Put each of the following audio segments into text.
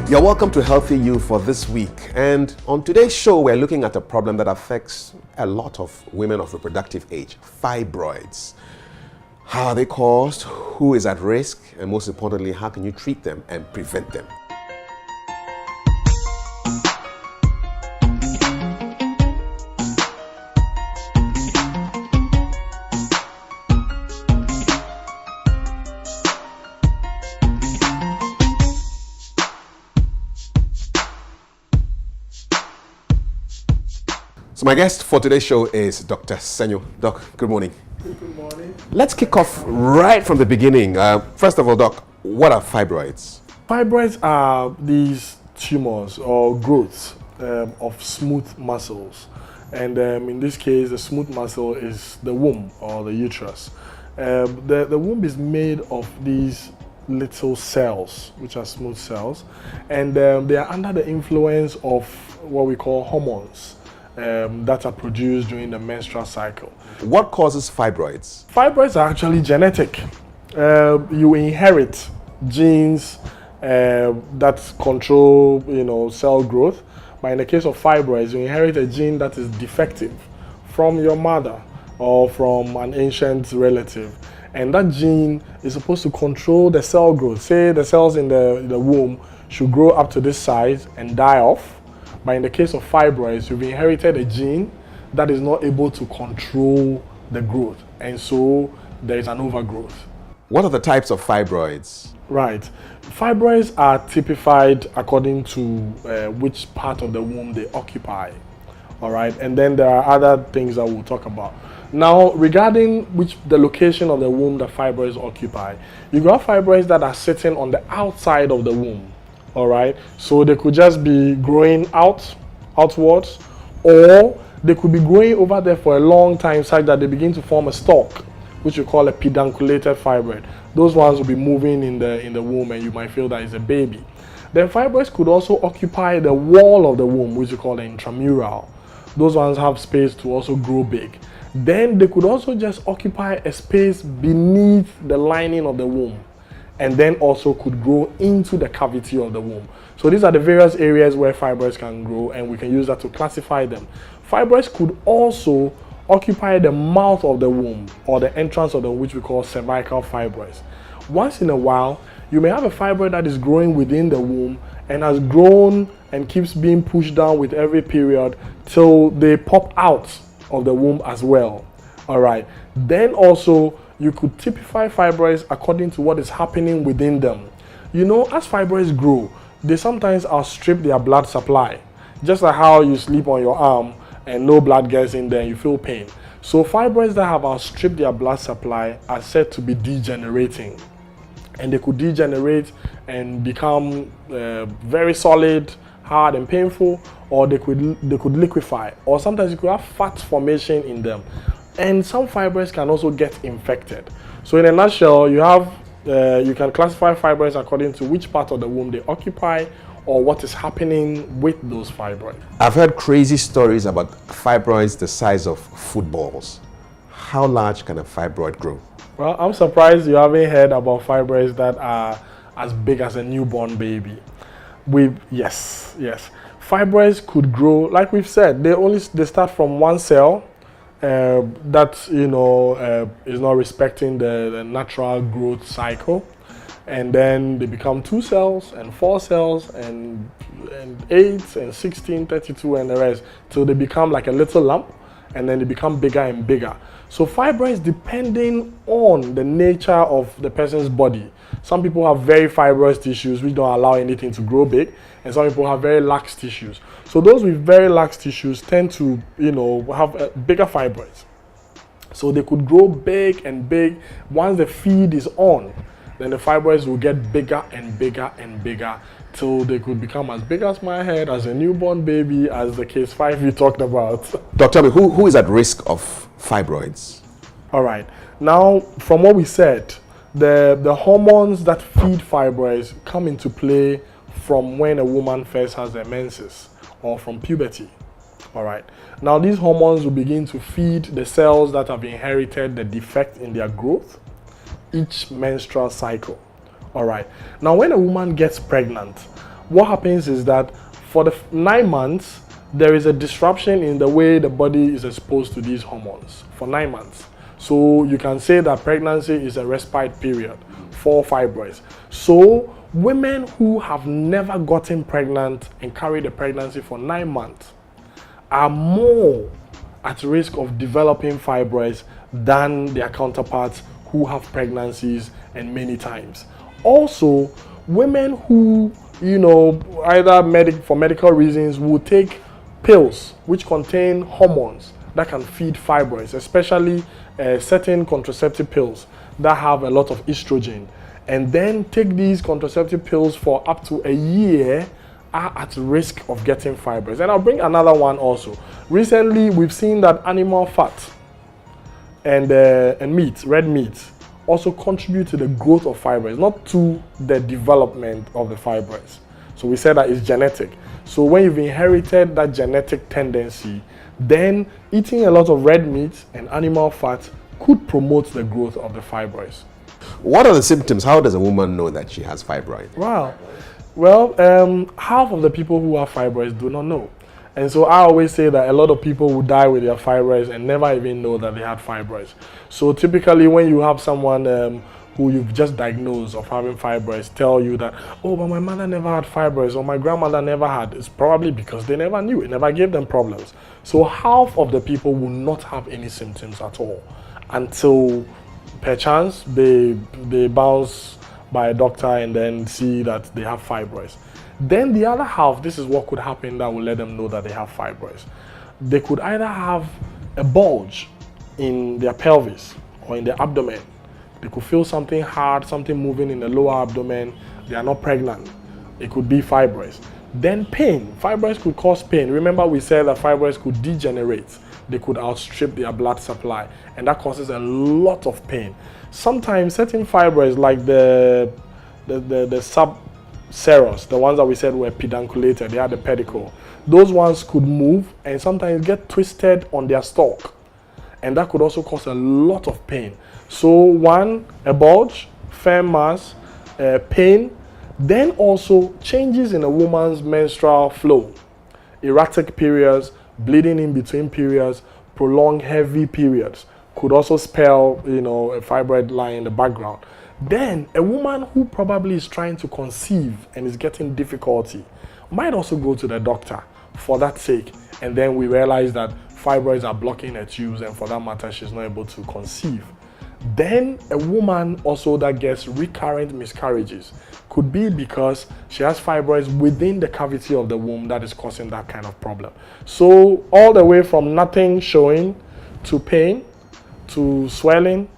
You're welcome to Healthy You for this week. And on today's show, we're looking at a problem that affects a lot of women of reproductive age, fibroids. How are they caused? Who is at risk? And most importantly, how can you treat them and prevent them? So my guest for today's show is Dr. Senyo. Doc, good morning. Good morning. Let's kick off right from the beginning. First of all, Doc, what are fibroids? Fibroids are these tumors or growths of smooth muscles. And in this case, the smooth muscle is the womb or the uterus. The womb is made of these little cells, which are smooth cells. And they are under the influence of what we call hormones. That are produced during the menstrual cycle. What causes fibroids? Fibroids are actually genetic. You inherit genes that control, cell growth. But in the case of fibroids, you inherit a gene that is defective from your mother or from an ancient relative. And that gene is supposed to control the cell growth. Say the cells in the womb should grow up to this size and die off. But in the case of fibroids, you've inherited a gene that is not able to control the growth. And so there is an overgrowth. What are the types of fibroids? Right. Fibroids are typified according to which part of the womb they occupy. All right. And then there are other things that we'll talk about. Now, regarding the location of the womb that fibroids occupy, you got fibroids that are sitting on the outside of the womb. All right, so they could just be growing outwards, or they could be growing over there for a long time such that they begin to form a stalk, which we call a pedunculated fibroid. Those ones will be moving in the womb, and you might feel that it's a baby. Then fibroids could also occupy the wall of the womb, which we call the intramural. Those ones have space to also grow big. Then they could also just occupy a space beneath the lining of the womb, and then also could grow into the cavity of the womb. So these are the various areas where fibroids can grow, and we can use that to classify them. Fibroids could also occupy the mouth of the womb or the entrance of the womb, which we call cervical fibroids. Once in a while, you may have a fibroid that is growing within the womb and has grown and keeps being pushed down with every period till they pop out of the womb as well. All right. Then also, you could typify fibroids according to what is happening within them. As fibroids grow, they sometimes outstrip their blood supply. Just like how you sleep on your arm and no blood gets in there and you feel pain. So fibroids that have outstripped their blood supply are said to be degenerating. And they could degenerate and become very solid, hard and painful, or they could liquefy. Or sometimes you could have fat formation in them. And some fibroids can also get infected. So in a nutshell, you can classify fibroids according to which part of the womb they occupy or what is happening with those fibroids. I've heard crazy stories about fibroids the size of footballs. How large can a fibroid grow? Well, I'm surprised you haven't heard about fibroids that are as big as a newborn baby. Yes. Fibroids could grow, like we've said, they start from one cell that is not respecting the natural growth cycle, and then they become 2 cells and 4 cells and 8 and 16, 32 and the rest till they become like a little lump, and then they become bigger and bigger. So fibroids, depending on the nature of the person's body, some people have very fibrous tissues which don't allow anything to grow big, and some people have very lax tissues. So those with very lax tissues tend to, have bigger fibroids. So they could grow big and big. Once the feed is on, then the fibroids will get bigger and bigger and bigger till they could become as big as my head, as a newborn baby, as the case 5 you talked about. Doctor, who is at risk of fibroids? All right. Now, from what we said, the hormones that feed fibroids come into play from when a woman first has their menses or from puberty. All right. Now, these hormones will begin to feed the cells that have inherited the defect in their growth each menstrual cycle. All right. Now, when a woman gets pregnant, what happens is that for the 9 months, there is a disruption in the way the body is exposed to these hormones for 9 months. So you can say that pregnancy is a respite period for fibroids. So women who have never gotten pregnant and carried a pregnancy for 9 months are more at risk of developing fibroids than their counterparts who have pregnancies and many times. Also, women who, either for medical reasons, will take pills which contain hormones that can feed fibroids, especially certain contraceptive pills that have a lot of estrogen, and then take these contraceptive pills for up to a year, are at risk of getting fibroids. And I'll bring another one also. Recently, we've seen that animal fat and meat, red meat, also contribute to the growth of fibroids, not to the development of the fibroids. So we said that it's genetic. So when you've inherited that genetic tendency, then eating a lot of red meat and animal fat could promote the growth of the fibroids. What are the symptoms? How does a woman know that she has fibroid? Wow. Well, half of the people who have fibroids do not know. And so I always say that a lot of people will die with their fibroids and never even know that they had fibroids. So typically when you have someone who you've just diagnosed of having fibroids tell you that, oh, but my mother never had fibroids or my grandmother never had, it's probably because they never knew. It never gave them problems. So half of the people will not have any symptoms at all until perchance they bounce by a doctor and then see that they have fibroids. Then the other half, this is what could happen that will let them know that they have fibroids. They could either have a bulge in their pelvis or in their abdomen. They could feel something hard, something moving in the lower abdomen. They are not pregnant. It could be fibroids. Then pain. Fibroids could cause pain. Remember we said that fibroids could degenerate. They could outstrip their blood supply, and that causes a lot of pain. Sometimes certain fibroids, like the subserous, the ones that we said were pedunculated, they had a pedicle, those ones could move and sometimes get twisted on their stalk, and that could also cause a lot of pain. So one, a bulge, firm mass, pain, then also changes in a woman's menstrual flow, erratic periods, bleeding in between periods, prolonged heavy periods could also spell, a fibroid lying in the background. Then a woman who probably is trying to conceive and is getting difficulty might also go to the doctor for that sake, and then we realize that fibroids are blocking her tubes, and for that matter she's not able to conceive. Then a woman also that gets recurrent miscarriages could be because she has fibroids within the cavity of the womb that is causing that kind of problem. So all the way from nothing showing to pain, to swelling,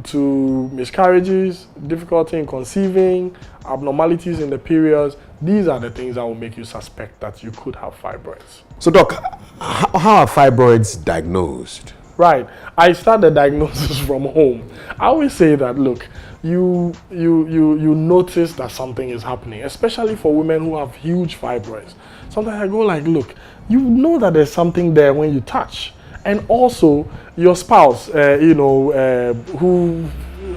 to miscarriages, difficulty in conceiving, abnormalities in the periods, these are the things that will make you suspect that you could have fibroids. So doc, how are fibroids diagnosed? Right. I start the diagnosis from home. I always say that, look, you notice that something is happening, especially for women who have huge fibroids. Sometimes I go like, look, you know that there's something there when you touch. And also your spouse, who,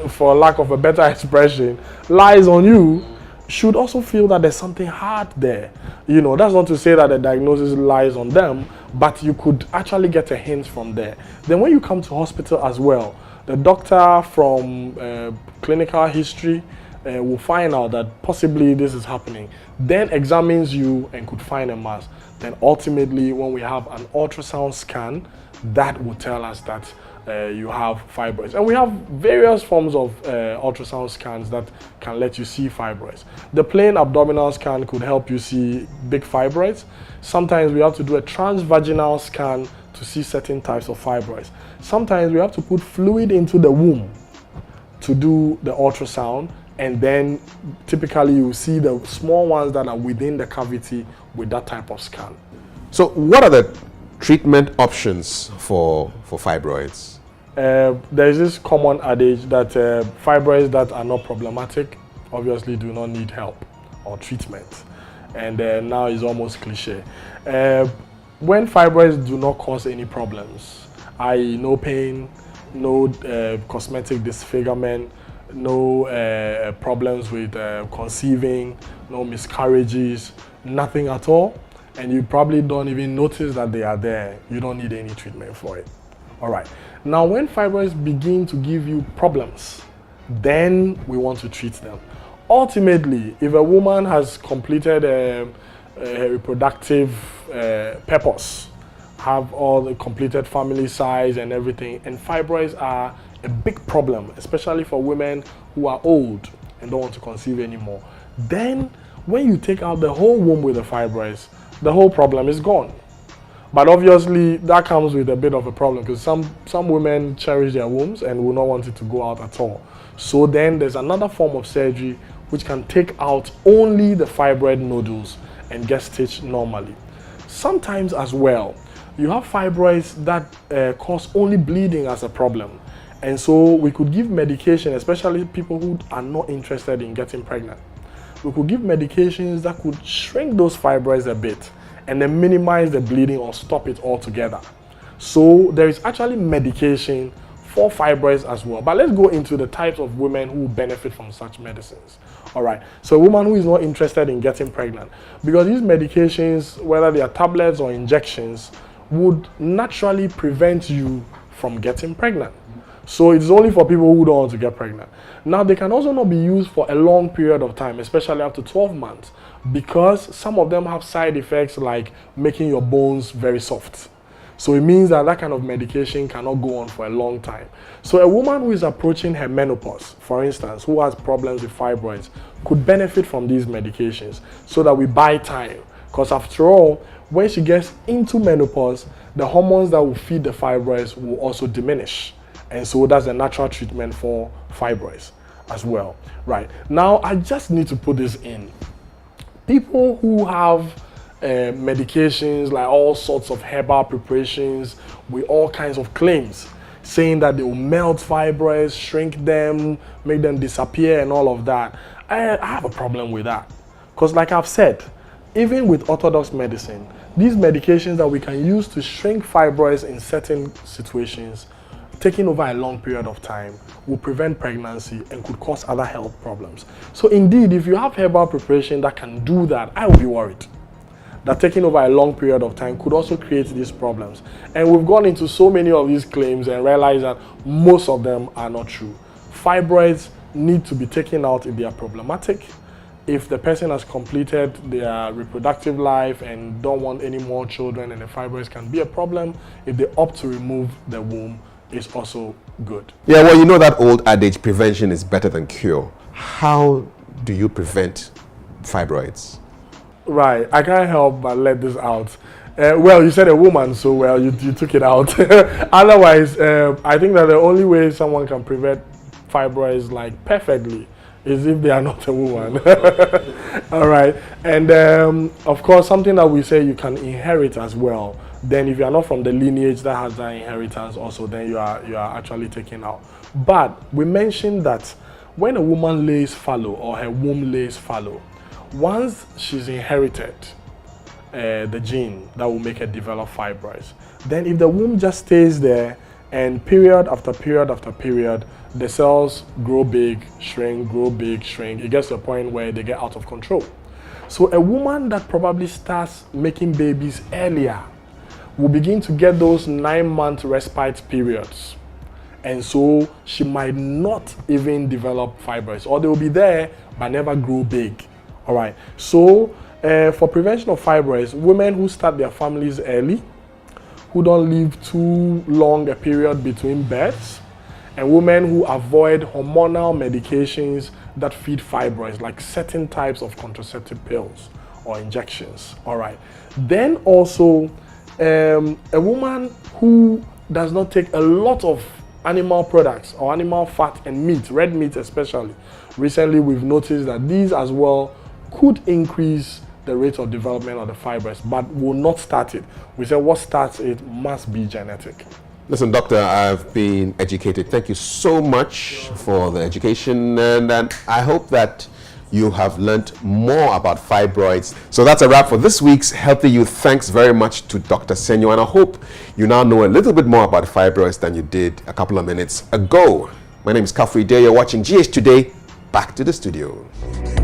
for lack of a better expression, lies on you, should also feel that there's something hard there. That's not to say that the diagnosis lies on them, but you could actually get a hint from there. Then when you come to hospital as well, the doctor from clinical history will find out that possibly this is happening, then examines you and could find a mass. Then ultimately, when we have an ultrasound scan, that will tell us that you have fibroids. And we have various forms of ultrasound scans that can let you see fibroids. The plain abdominal scan could help you see big fibroids. Sometimes we have to do a transvaginal scan to see certain types of fibroids. Sometimes we have to put fluid into the womb to do the ultrasound, and then typically you see the small ones that are within the cavity with that type of scan. So what are the treatment options for fibroids? There is this common adage that fibroids that are not problematic obviously do not need help or treatment, and now it's almost cliche. When fibroids do not cause any problems, i.e. no pain, no cosmetic disfigurement, no problems with conceiving, no miscarriages, nothing at all, and you probably don't even notice that they are there, you don't need any treatment for it. All right. Now, when fibroids begin to give you problems, then we want to treat them. Ultimately, if a woman has completed a reproductive purpose, have all the completed family size and everything, and fibroids are a big problem, especially for women who are old and don't want to conceive anymore, then when you take out the whole womb with the fibroids, the whole problem is gone. But obviously that comes with a bit of a problem, because some women cherish their wombs and will not want it to go out at all. So then there's another form of surgery which can take out only the fibroid nodules and get stitched normally. Sometimes as well, you have fibroids that cause only bleeding as a problem. And so we could give medication, especially people who are not interested in getting pregnant. We could give medications that could shrink those fibroids a bit and then minimize the bleeding or stop it altogether. So there is actually medication for fibroids as well. But let's go into the types of women who benefit from such medicines. All right. So a woman who is not interested in getting pregnant, because these medications, whether they are tablets or injections, would naturally prevent you from getting pregnant. So it's only for people who don't want to get pregnant. Now, they can also not be used for a long period of time, especially up to 12 months, because some of them have side effects like making your bones very soft. So it means that that kind of medication cannot go on for a long time. So a woman who is approaching her menopause, for instance, who has problems with fibroids, could benefit from these medications so that we buy time. Because after all, when she gets into menopause, the hormones that will feed the fibroids will also diminish. And so that's a natural treatment for fibroids as well. Right. Now, I just need to put this in. People who have medications, like all sorts of herbal preparations with all kinds of claims, saying that they will melt fibroids, shrink them, make them disappear and all of that, I have a problem with that. Because like I've said, even with orthodox medicine, these medications that we can use to shrink fibroids in certain situations, taking over a long period of time, will prevent pregnancy and could cause other health problems. So indeed, if you have herbal preparation that can do that, I will be worried that taking over a long period of time could also create these problems. And we've gone into so many of these claims and realized that most of them are not true. Fibroids need to be taken out if they are problematic. If the person has completed their reproductive life and don't want any more children, and the fibroids can be a problem, if they opt to remove the womb, it's also good. Yeah, well, you know that old adage, prevention is better than cure. How do you prevent fibroids? Right, I can't help but let this out. Well, you said a woman, so well, you took it out. Otherwise, I think that the only way someone can prevent fibroids like perfectly is if they are not a woman. All right, and of course, something that we say you can inherit as well. Then if you are not from the lineage that has that inheritance also, then you are actually taken out. But we mentioned that when a woman lays fallow or her womb lays fallow, once she's inherited the gene that will make her develop fibroids, then if the womb just stays there and period after period after period, the cells grow big, shrink, it gets to a point where they get out of control. So a woman that probably starts making babies earlier will begin to get those 9-month respite periods. And so she might not even develop fibroids, or they will be there but never grow big. All right. So for prevention of fibroids, women who start their families early, who don't leave too long a period between births, and women who avoid hormonal medications that feed fibroids, like certain types of contraceptive pills or injections. All right. Then also, a woman who does not take a lot of animal products or animal fat and meat, red meat especially. Recently, we've noticed that these as well could increase the rate of development of the fibroids, but will not start it. We said what starts it must be genetic. Listen, doctor, I've been educated. Thank you so much for the education, and I hope that you have learned more about fibroids. So that's a wrap for this week's Healthy Youth. Thanks very much to Dr. Senyo, and I hope you now know a little bit more about fibroids than you did a couple of minutes ago. My name is Kafri Day. You're watching GH Today. Back to the studio.